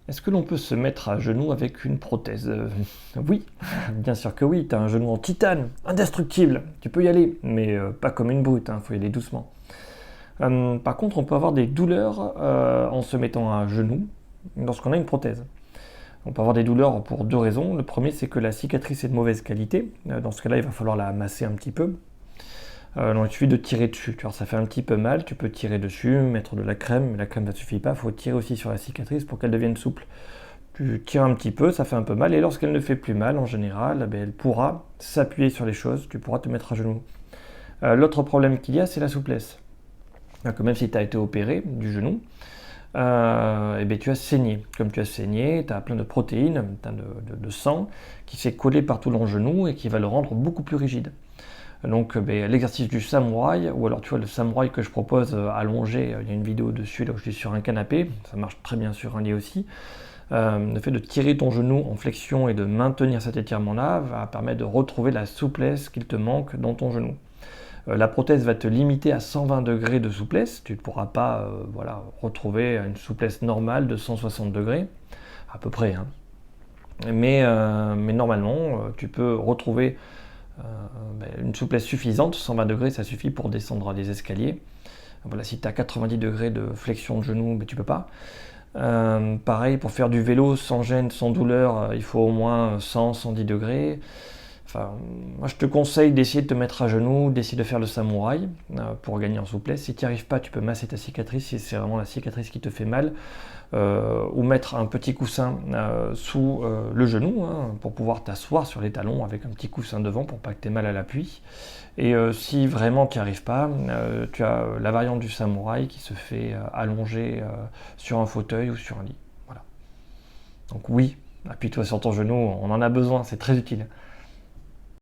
Est-ce que l'on peut se mettre à genoux avec une prothèse? Oui, bien sûr que oui, tu as un genou en titane, indestructible, tu peux y aller, mais pas comme une brute, faut y aller doucement. Par contre, on peut avoir des douleurs en se mettant à genoux lorsqu'on a une prothèse. On peut avoir des douleurs pour deux raisons. Le premier, c'est que la cicatrice est de mauvaise qualité. Dans ce cas-là, il va falloir la masser un petit peu. Donc il suffit de tirer dessus. Tu vois, ça fait un petit peu mal, tu peux tirer dessus, mettre de la crème, mais la crème ne suffit pas, il faut tirer aussi sur la cicatrice pour qu'elle devienne souple. Tu tires un petit peu, ça fait un peu mal, et lorsqu'elle ne fait plus mal, en général, elle pourra s'appuyer sur les choses, tu pourras te mettre à genoux. L'autre problème qu'il y a, c'est la souplesse. Donc, même si tu as été opéré du genou, tu as saigné. Comme tu as saigné, tu as plein de protéines, de sang qui s'est collé partout dans le genou et qui va le rendre beaucoup plus rigide. Donc l'exercice du samouraï, ou alors tu vois le samouraï que je propose allongé, il y a une vidéo dessus là où je suis sur un canapé, ça marche très bien sur un lit aussi. Le fait de tirer ton genou en flexion et de maintenir cet étirement-là va permettre de retrouver la souplesse qu'il te manque dans ton genou. La prothèse va te limiter à 120 degrés de souplesse, tu ne pourras pas retrouver une souplesse normale de 160 degrés, à peu près. Mais normalement, tu peux retrouver une souplesse suffisante. 120 degrés, ça suffit pour descendre les escaliers. Voilà, si tu as 90 degrés de flexion de genou, tu peux pas. Pareil, pour faire du vélo sans gêne, sans douleur, il faut au moins 100-110 degrés. Enfin, moi je te conseille d'essayer de te mettre à genoux, d'essayer de faire le samouraï pour gagner en souplesse. Si tu n'y arrives pas, tu peux masser ta cicatrice si c'est vraiment la cicatrice qui te fait mal. Ou mettre un petit coussin sous le genou pour pouvoir t'asseoir sur les talons avec un petit coussin devant pour pas que tu aies mal à l'appui. Et si vraiment tu n'y arrives pas, tu as la variante du samouraï qui se fait allonger sur un fauteuil ou sur un lit. Voilà. Donc oui, appuie-toi sur ton genou, on en a besoin, c'est très utile.